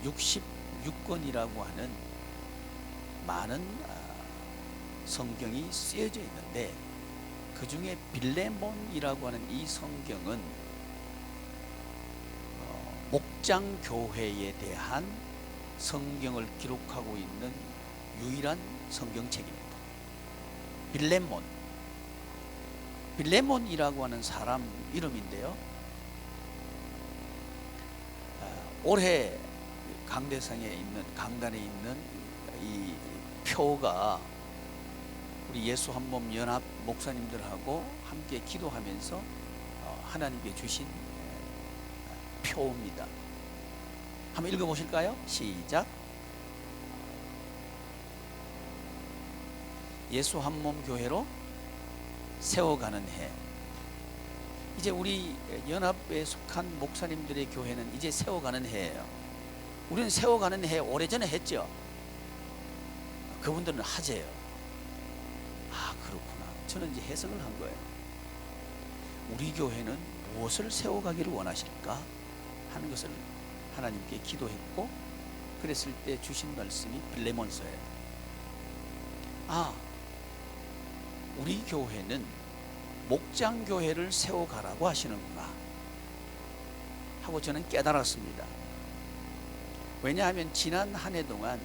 66권이라고 하는 많은 성경이 쓰여져 있는데, 그 중에 빌레몬이라고 하는 이 성경은 목장 교회에 대한 성경을 기록하고 있는 유일한 성경책입니다. 빌레몬이라고 하는 사람 이름인데요, 올해 강대상에 있는 강단에 있는 이 표가 우리 예수 한몸 연합 목사님들하고 함께 기도하면서 하나님께 주신 표입니다. 한번 읽어보실까요? 시작. 예수 한몸 교회로 세워가는 해. 이제 우리 연합에 속한 목사님들의 교회는 이제 세워가는 해예요. 우리는 세워가는 해 오래전에 했죠. 그분들은 하재요. 아, 그렇구나. 저는 이제 해석을 한 거예요. 우리 교회는 무엇을 세워가기를 원하실까 하는 것을 하나님께 기도했고, 그랬을 때 주신 말씀이 빌레몬서예요. 아, 우리 교회는 목장 교회를 세워가라고 하시는구나 하고 저는 깨달았습니다. 왜냐하면 지난 한 해 동안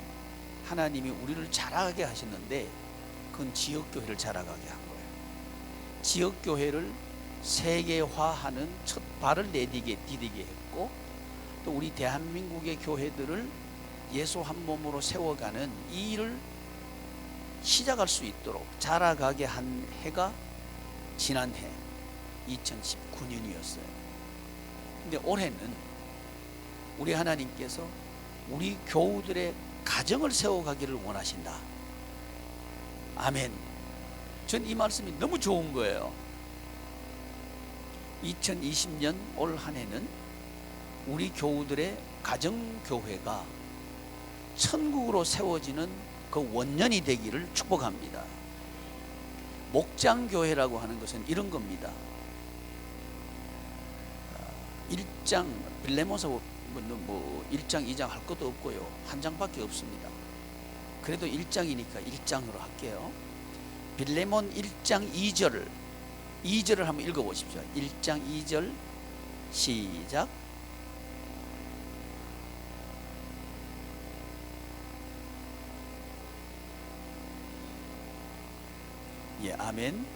하나님이 우리를 자라게 하셨는데, 그건 지역교회를 자라가게 한 거예요. 지역교회를 세계화하는 첫 발을 디디게 했고, 또 우리 대한민국의 교회들을 예수 한 몸으로 세워가는 이 일을 시작할 수 있도록 자라가게 한 해가 지난 해 2019년이었어요. 근데 올해는 우리 하나님께서 우리 교우들의 가정을 세워가기를 원하신다. 아멘. 전 이 말씀이 너무 좋은 거예요. 2020년 올 한 해는 우리 교우들의 가정교회가 천국으로 세워지는 그 원년이 되기를 축복합니다. 목장교회라고 하는 것은 이런 겁니다. 1장 빌레몬서 뭐 1장 2장 할 것도 없고요, 한 장밖에 없습니다. 그래도 1장이니까 1장으로 할게요. 빌레몬 1장 2절을 한번 읽어보십시오. 1장 2절 시작. 예, 아멘.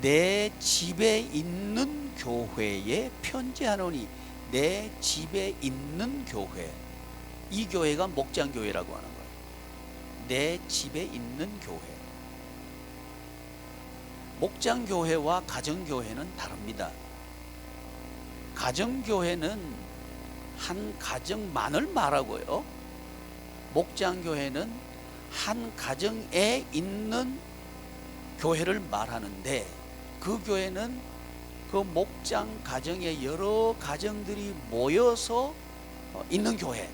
내 집에 있는 교회에 편지하노니. 내 집에 있는 교회, 이 교회가 목장교회라고 하는 거예요. 내 집에 있는 교회. 목장교회와 가정교회는 다릅니다. 가정교회는 한 가정만을 말하고요, 목장교회는 한 가정에 있는 교회를 말하는데, 그 교회는 그 목장 가정에 여러 가정들이 모여서 있는 교회,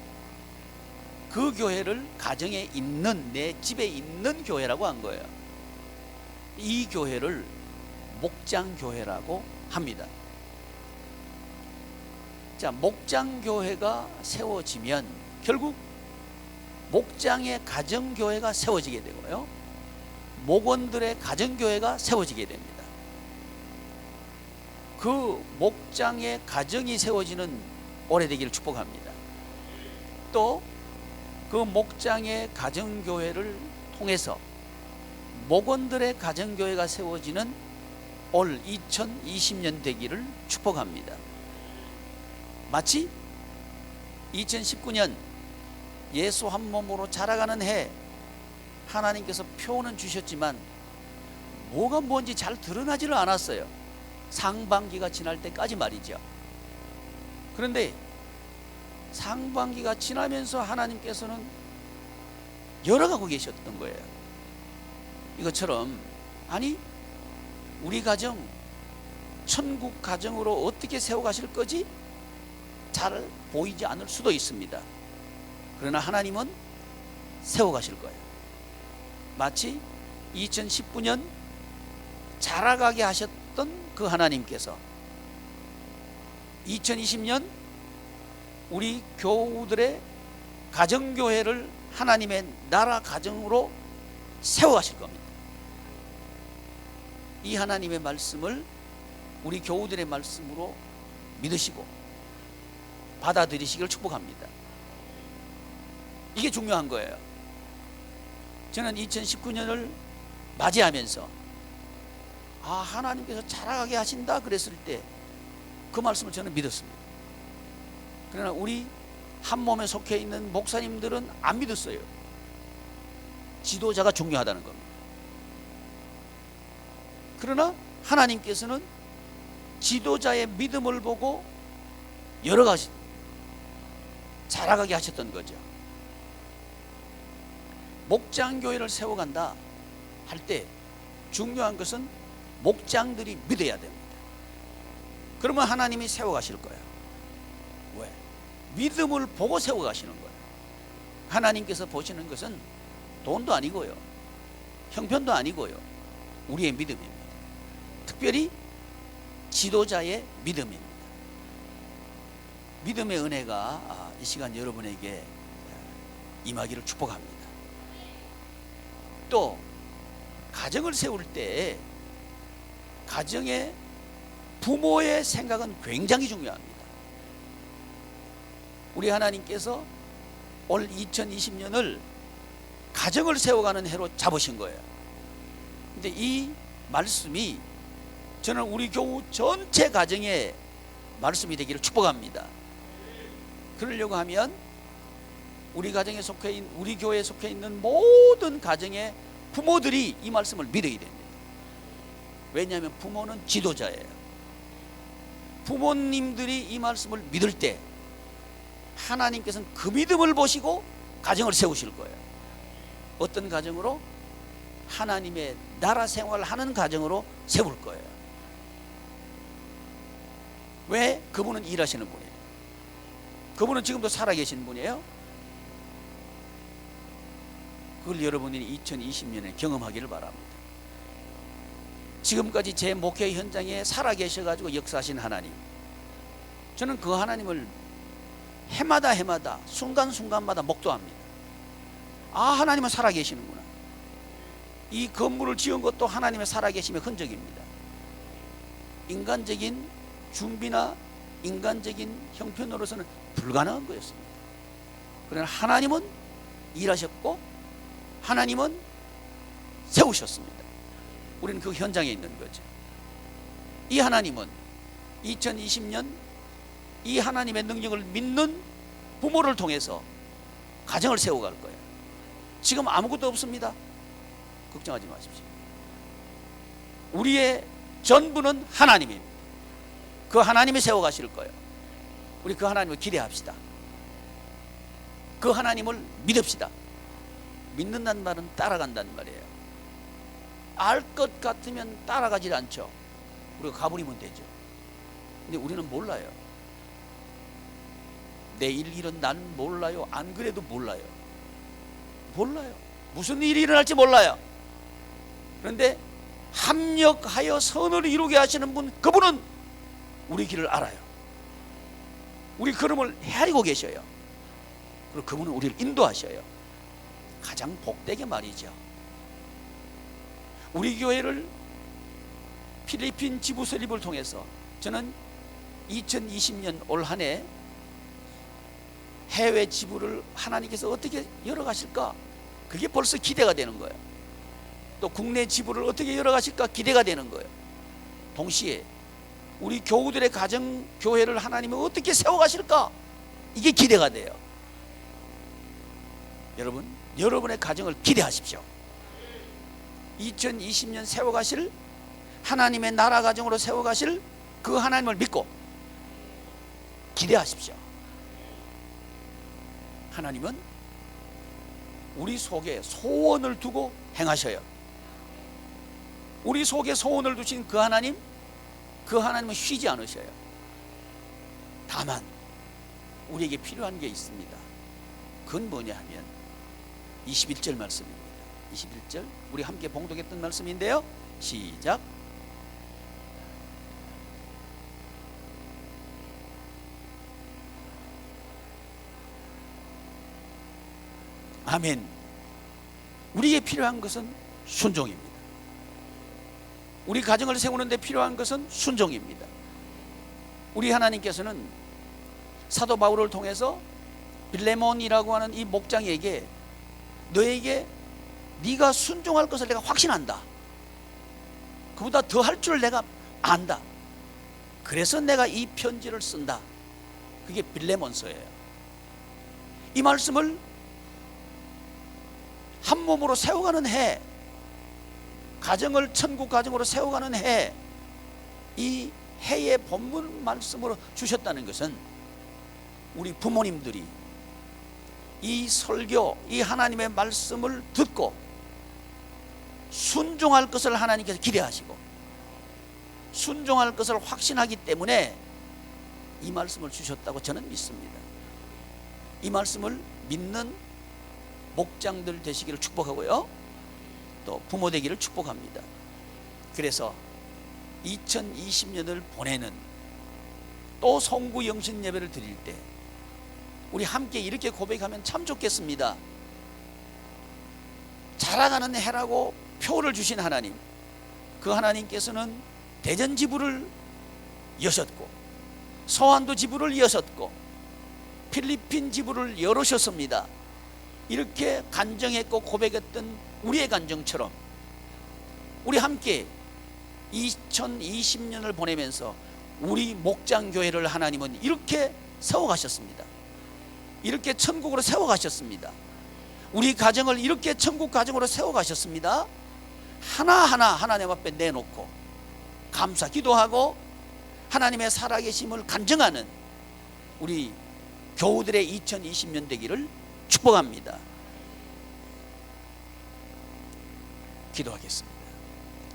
그 교회를 가정에 있는, 내 집에 있는 교회라고 한 거예요. 이 교회를 목장교회라고 합니다. 자, 목장교회가 세워지면 결국 목장의 가정교회가 세워지게 되고요, 목원들의 가정교회가 세워지게 됩니다. 그 목장의 가정이 세워지는 올해 되기를 축복합니다. 또 그 목장의 가정교회를 통해서 목원들의 가정교회가 세워지는 올 2020년 되기를 축복합니다. 마치 2019년 예수 한 몸으로 자라가는 해, 하나님께서 표는 주셨지만 뭐가 뭔지 잘 드러나지를 않았어요. 상반기가 지날 때까지 말이죠. 그런데 상반기가 지나면서 하나님께서는 열어가고 계셨던 거예요. 이것처럼, 아니, 우리 가정 천국 가정으로 어떻게 세워가실 거지? 잘 보이지 않을 수도 있습니다. 그러나 하나님은 세워가실 거예요. 마치 2019년 자라가게 하셨던 그 하나님께서 2020년 우리 교우들의 가정교회를 하나님의 나라 가정으로 세워가실 겁니다. 이 하나님의 말씀을 우리 교우들의 말씀으로 믿으시고 받아들이시기를 축복합니다. 이게 중요한 거예요. 저는 2019년을 맞이하면서 하나님께서 자라가게 하신다 그랬을 때 그 말씀을 저는 믿었습니다. 그러나 우리 한 몸에 속해 있는 목사님들은 안 믿었어요. 지도자가 중요하다는 겁니다. 그러나 하나님께서는 지도자의 믿음을 보고 여러 가지 자라가게 하셨던 거죠. 목장교회를 세워간다 할 때 중요한 것은 목장들이 믿어야 됩니다. 그러면 하나님이 세워가실 거예요. 왜? 믿음을 보고 세워가시는 거예요. 하나님께서 보시는 것은 돈도 아니고요, 형편도 아니고요, 우리의 믿음입니다. 특별히 지도자의 믿음입니다. 믿음의 은혜가 이 시간 여러분에게 임하기를 축복합니다. 또 가정을 세울 때 가정의 부모의 생각은 굉장히 중요합니다. 우리 하나님께서 올 2020년을 가정을 세워가는 해로 잡으신 거예요. 근데 이 말씀이 저는 우리 교우 전체 가정의 말씀이 되기를 축복합니다. 그러려고 하면 우리 가정에 속해 있는, 우리 교회에 속해 있는 모든 가정의 부모들이 이 말씀을 믿어야 됩니다. 왜냐하면 부모는 지도자예요. 부모님들이 이 말씀을 믿을 때 하나님께서는 그 믿음을 보시고 가정을 세우실 거예요. 어떤 가정으로? 하나님의 나라 생활을 하는 가정으로 세울 거예요. 왜? 그분은 일하시는 분이에요. 그분은 지금도 살아계신 분이에요. 그걸 여러분이 2020년에 경험하기를 바랍니다. 지금까지 제 목회 현장에 살아계셔가지고 역사하신 하나님, 저는 그 하나님을 해마다 순간순간마다 목도합니다. 하나님은 살아계시는구나. 이 건물을 지은 것도 하나님의 살아계심의 흔적입니다. 인간적인 준비나 인간적인 형편으로서는 불가능한 거였습니다. 그러나 하나님은 일하셨고 하나님은 세우셨습니다. 우리는 그 현장에 있는 거죠. 이 하나님은 2020년 이 하나님의 능력을 믿는 부모를 통해서 가정을 세워갈 거예요. 지금 아무것도 없습니다. 걱정하지 마십시오. 우리의 전부는 하나님입니다. 그 하나님이 세워가실 거예요. 우리 그 하나님을 기대합시다. 그 하나님을 믿읍시다. 믿는다는 말은 따라간다는 말이에요. 알 것 같으면 따라가질 않죠. 우리가 가버리면 되죠. 근데 우리는 몰라요. 내일 일은 난 몰라요. 안 그래도 몰라요. 몰라요. 무슨 일이 일어날지 몰라요. 그런데 합력하여 선을 이루게 하시는 분, 그분은 우리 길을 알아요. 우리 걸음을 헤아리고 계셔요. 그리고 그분은 우리를 인도하셔요. 가장 복되게 말이죠. 우리 교회를 필리핀 지부 설립을 통해서 저는 2020년 올 한 해 해외 지부를 하나님께서 어떻게 열어가실까? 그게 벌써 기대가 되는 거예요. 또 국내 지부를 어떻게 열어가실까? 기대가 되는 거예요. 동시에 우리 교우들의 가정 교회를 하나님이 어떻게 세워가실까? 이게 기대가 돼요. 여러분, 여러분의 가정을 기대하십시오. 2020년 세워가실 하나님의 나라 가정으로 세워가실 그 하나님을 믿고 기대하십시오. 하나님은 우리 속에 소원을 두고 행하셔요. 우리 속에 소원을 두신 그 하나님은 쉬지 않으셔요. 다만 우리에게 필요한 게 있습니다. 그건 뭐냐 하면 21절 말씀입니다. 21절 우리 함께 봉독했던 말씀인데요. 시작. 아멘. 우리에게 필요한 것은 순종입니다. 우리 가정을 세우는 데 필요한 것은 순종입니다. 우리 하나님께서는 사도 바울을 통해서 빌레몬이라고 하는 이 목장에게 너에게 네가 순종할 것을 내가 확신한다. 그보다 더 할 줄 내가 안다. 그래서 내가 이 편지를 쓴다. 그게 빌레몬서예요. 이 말씀을 한 몸으로 세워가는 해, 가정을 천국 가정으로 세워가는 해, 이 해의 본문 말씀으로 주셨다는 것은 우리 부모님들이 이 설교, 이 하나님의 말씀을 듣고 순종할 것을 하나님께서 기대하시고 순종할 것을 확신하기 때문에 이 말씀을 주셨다고 저는 믿습니다. 이 말씀을 믿는 목장들 되시기를 축복하고요, 또 부모 되기를 축복합니다. 그래서 2020년을 보내는 또 송구 영신 예배를 드릴 때 우리 함께 이렇게 고백하면 참 좋겠습니다. 자라가는 해라고 표를 주신 하나님, 그 하나님께서는 대전 지부를 여셨고 서안도 지부를 여셨고 필리핀 지부를 열으셨습니다. 이렇게 간증했고 고백했던 우리의 간증처럼 우리 함께 2020년을 보내면서 우리 목장교회를 하나님은 이렇게 세워가셨습니다. 이렇게 천국으로 세워가셨습니다. 우리 가정을 이렇게 천국 가정으로 세워가셨습니다. 하나하나 하나님 앞에 내놓고 감사 기도하고 하나님의 살아계심을 간증하는 우리 교우들의 2020년 되기를 축복합니다. 기도하겠습니다.